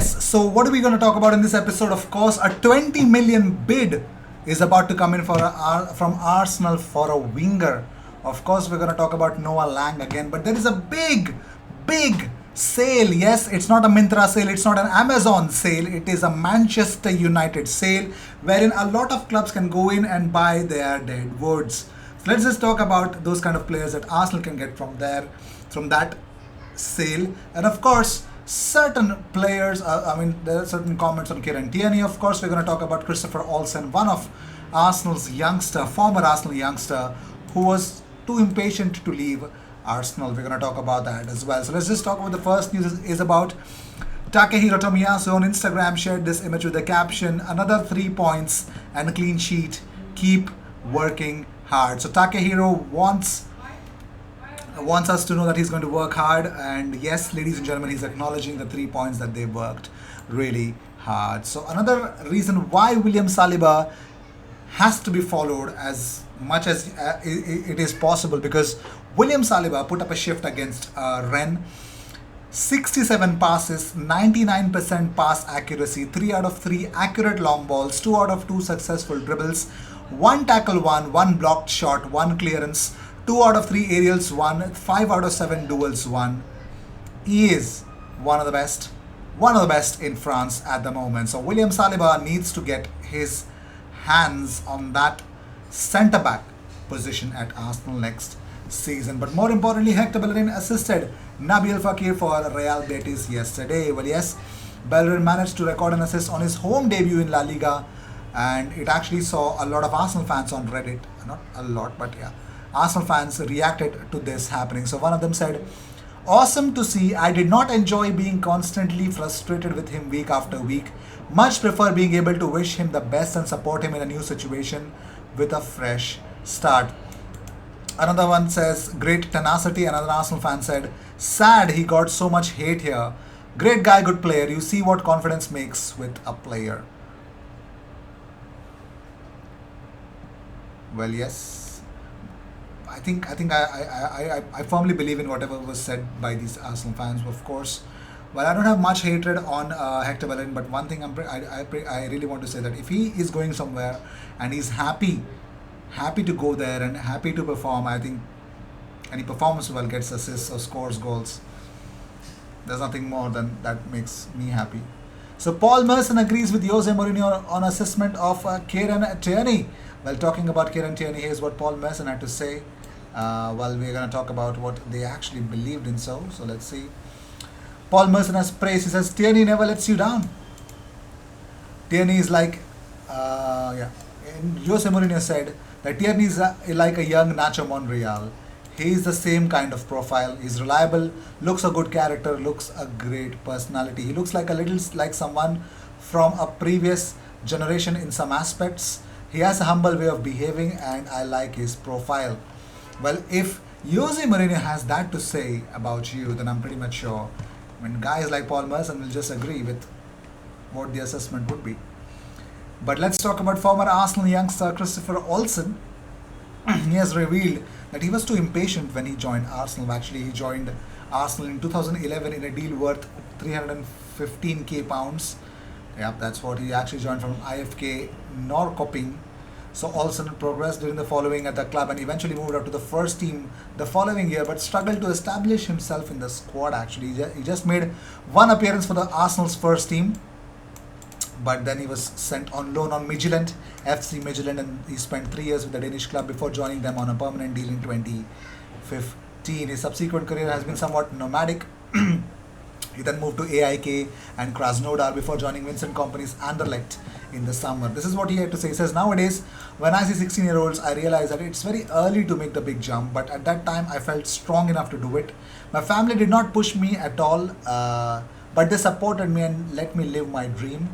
Yes, so what are we going to talk about in this episode? Of course, a 20 million bid is about to come in from Arsenal for a winger. Of course, we're going to talk about Noah Lang again, but there is a big sale. Yes, it's not a Myntra sale, it's not an Amazon sale, it is a Manchester United sale wherein a lot of clubs can go in and buy their dead woods. So let's just talk about those kind of players that Arsenal can get from that sale. And of course, certain players, there are certain comments on Kieran Tierney. Of course, we're going to talk about Christopher Olsen, one of former Arsenal youngster, who was too impatient to leave Arsenal. We're going to talk about that as well. So let's just talk about the first news is about Takahiro Tamiya. So on Instagram shared this image with the caption, "Another 3 points and a clean sheet. Keep working hard." So Takahiro wants us to know that he's going to work hard, and yes, ladies and gentlemen, he's acknowledging the 3 points that they worked really hard. So another reason why William Saliba has to be followed as much as it is possible, because William Saliba put up a shift against Rennes. 67 passes, 99% pass accuracy, 3 out of 3 accurate long balls, 2 out of 2 successful dribbles, 1 tackle won, 1 blocked shot, 1 clearance, 2 out of 3 aerials won, 5 out of 7 duels won. He is one of the best in France at the moment. So William Saliba needs to get his hands on that centre back position at Arsenal next season. But more importantly, Hector Bellerin assisted Nabil Fekir for Real Betis yesterday. Well, yes, Bellerin managed to record an assist on his home debut in La Liga, and it actually saw a lot of Arsenal fans on Reddit. Not a lot, but yeah, Arsenal fans reacted to this happening. So one of them said, "Awesome to see. I did not enjoy being constantly frustrated with him week after week. Much prefer being able to wish him the best and support him in a new situation with a fresh start." Another one says, "Great tenacity." Another Arsenal fan said, "Sad he got so much hate here. Great guy, good player. You see what confidence makes with a player." Well, yes. I firmly believe in whatever was said by these Arsenal fans. Of course, well, I don't have much hatred on Hector Bellerin, but one thing I really want to say, that if he is going somewhere and he's happy to go there and happy to perform, I think, and he performs well, gets assists or scores goals, there's nothing more than that makes me happy. So Paul Merson agrees with Jose Mourinho on assessment of Kieran Tierney. Well, talking about Kieran Tierney, here's what Paul Merson had to say. Well, we're going to talk about what they actually believed in. So let's see. Paul Merson has praised. He says, "Tierney never lets you down. Tierney is like, And Jose Mourinho said that Tierney is like a young Nacho Monreal. He is the same kind of profile. He's reliable, looks a good character, looks a great personality. He looks like a little like someone from a previous generation in some aspects. He has a humble way of behaving, and I like his profile." Well, if Jose Mourinho has that to say about you, then I'm pretty much sure, guys like Paul Merson will just agree with what the assessment would be. But let's talk about former Arsenal youngster Christopher Olsen. He has revealed that he was too impatient when he joined Arsenal. Actually, he joined Arsenal in 2011 in a deal worth 315k pounds. Yeah, that's what he actually joined from IFK Norrköping. So Olsen progressed during the following at the club and eventually moved up to the first team the following year, but struggled to establish himself in the squad. Actually, he just made one appearance for the Arsenal's first team, but then he was sent on loan on FC Midtjylland, and he spent 3 years with the Danish club before joining them on a permanent deal in 2015. His subsequent career has been somewhat nomadic. He then moved to AIK and Krasnodar before joining Vincent Kompany's Anderlecht in the summer. This is what he had to say. He says, "Nowadays, when I see 16-year-olds, I realize that it's very early to make the big jump, but at that time, I felt strong enough to do it. My family did not push me at all, but they supported me and let me live my dream.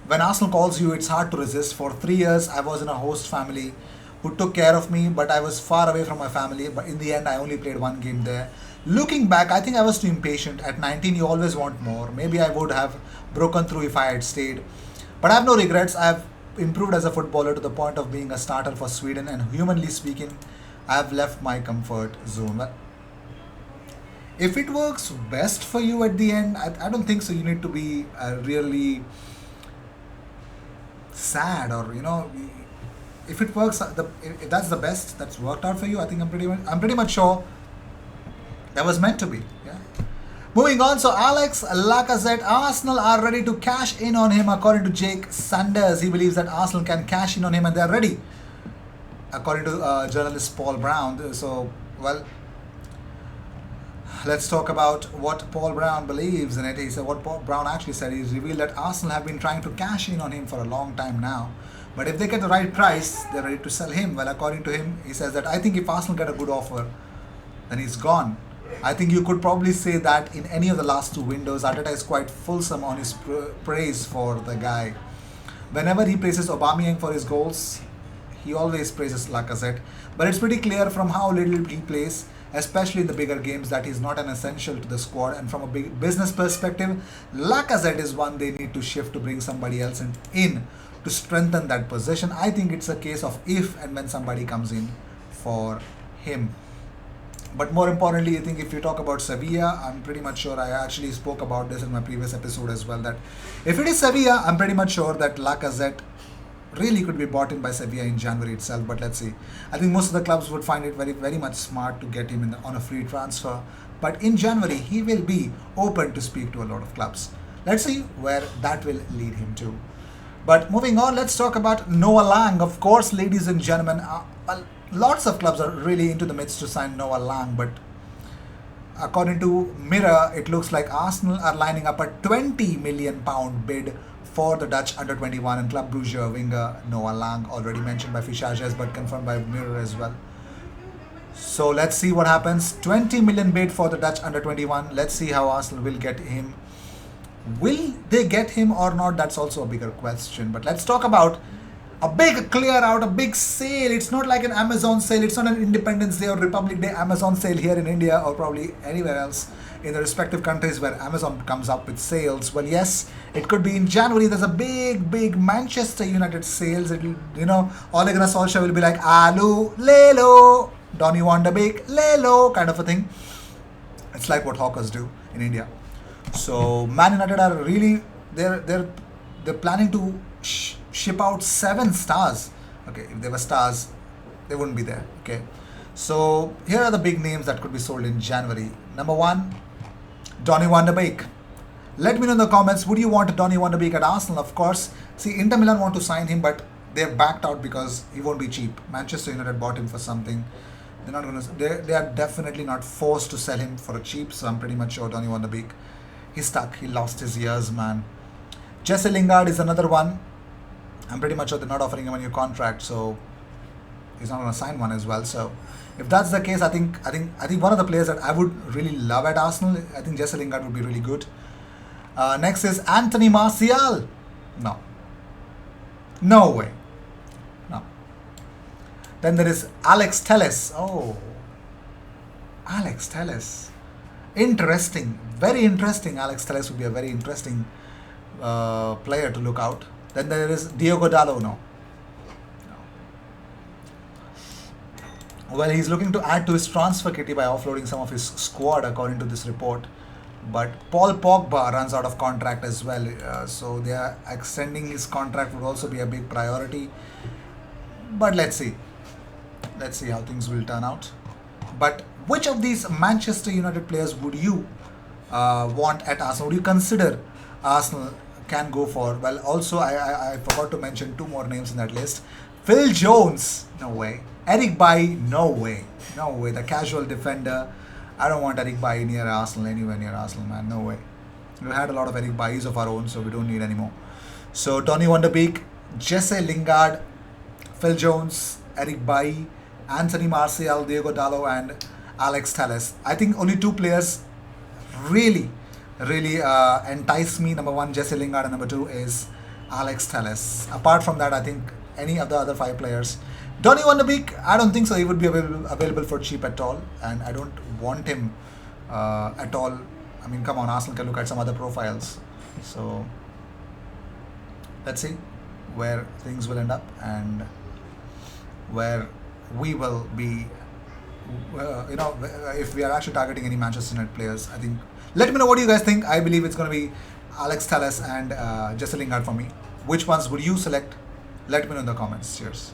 When Arsenal calls you, it's hard to resist. For 3 years, I was in a host family who took care of me, but I was far away from my family. But in the end, I only played 1 game there. Looking back, I think I was too impatient. At 19, you always want more. Maybe I would have broken through if I had stayed. But I have no regrets. I have improved as a footballer to the point of being a starter for Sweden, and humanly speaking, I have left my comfort zone." Well, If it works best for you at the end, I don't think so. You need to be really sad, or if it works, if that's the best that's worked out for you, I think I'm pretty much sure that was meant to be. Yeah. Moving on, so Alex Lacazette, Arsenal are ready to cash in on him. According to Jake Sanders, he believes that Arsenal can cash in on him and they're ready. According to journalist Paul Brown. So, well, let's talk about what Paul Brown believes in it. He said what Paul Brown actually said. He's revealed that Arsenal have been trying to cash in on him for a long time now. But if they get the right price, they're ready to sell him. Well, according to him, he says that I think if Arsenal get a good offer, then he's gone. I think you could probably say that in any of the last two windows, Arteta is quite fulsome on his praise for the guy. Whenever he praises Aubameyang for his goals, he always praises Lacazette. But it's pretty clear from how little he plays, especially in the bigger games, that he's not an essential to the squad. And from a big business perspective, Lacazette is one they need to shift to bring somebody else in to strengthen that position. I think it's a case of if and when somebody comes in for him. But more importantly, I think if you talk about Sevilla, I'm pretty much sure, I actually spoke about this in my previous episode as well, that if it is Sevilla, I'm pretty much sure that Lacazette really could be bought in by Sevilla in January itself. But let's see. I think most of the clubs would find it very, very much smart to get him on a free transfer. But in January, he will be open to speak to a lot of clubs. Let's see where that will lead him to. But moving on, let's talk about Noah Lang. Of course, ladies and gentlemen, lots of clubs are really into the midst to sign Noah Lang, but according to Mirror, it looks like Arsenal are lining up a £20 million bid for the Dutch under-21 and Club Brugge winger Noah Lang, already mentioned by Fischages but confirmed by Mirror as well. So let's see what happens. 20 million bid for the Dutch under-21. Let's see how Arsenal will get him. Will they get him or not? That's also a bigger question. But let's talk about a big clear out, a big sale. It's not like an Amazon sale. It's not an Independence Day or Republic Day Amazon sale here in India or probably anywhere else in the respective countries where Amazon comes up with sales. Well, yes, it could be in January. There's a big Manchester United sales. It'll, Ole Gunnar Solskjaer will be like, Alu, Lelo, Donny van de Beek, Lelo, kind of a thing. It's like what hawkers do in India. So Man United are really, they're planning to ship out 7 stars. Okay, if they were stars, they wouldn't be there. Okay, so here are the big names that could be sold in January. Number 1, Donny van de Beek. Let me know in the comments, would you want Donny van de Beek at Arsenal? Of course, see, Inter Milan want to sign him, but they're backed out because he won't be cheap. Manchester United bought him for something. They're not going to. They are definitely not forced to sell him for a cheap. So I'm pretty much sure Donny van de Beek, he's stuck. He lost his years, man. Jesse Lingard is another one. I'm pretty much sure they're not offering him a new contract, so he's not going to sign one as well. So if that's the case, I think one of the players that I would really love at Arsenal, I think Jesse Lingard would be really good. Next is Anthony Martial. No way. No. Then there is Alex Telles. Oh, Alex Telles. Interesting. Very interesting. Alex Telles would be a very interesting player to look out. Then there is Diogo Dalot. No. Well, he's looking to add to his transfer kitty by offloading some of his squad, according to this report. But Paul Pogba runs out of contract as well, so they are extending his contract would also be a big priority. But let's see how things will turn out. But which of these Manchester United players would you want at Arsenal? Would you consider Arsenal can go for? Well, also I forgot to mention 2 more names in that list. Phil Jones, no way. Eric Bailly, no way. The casual defender. I don't want Eric Bailly near Arsenal, anywhere near Arsenal, man. No way. We had a lot of Eric Baillys of our own, so we don't need any more. So Donny van de Beek, Jesse Lingard, Phil Jones, Eric Bailly, Anthony Martial, Diogo Dalot, and Alex Telles. I think only 2 players really entice me. Number 1, Jesse Lingard, and number 2 is Alex Telles. Apart from that, I think any of the other 5 players. Donny van de Beek, I don't think so. He would be available for cheap at all, and I don't want him at all. I mean, come on, Arsenal can look at some other profiles. So let's see where things will end up and where we will be if we are actually targeting any Manchester United players, I think. Let me know what you guys think. I believe it's going to be Alex Telles and Jesse Lingard for me. Which ones would you select? Let me know in the comments. Cheers.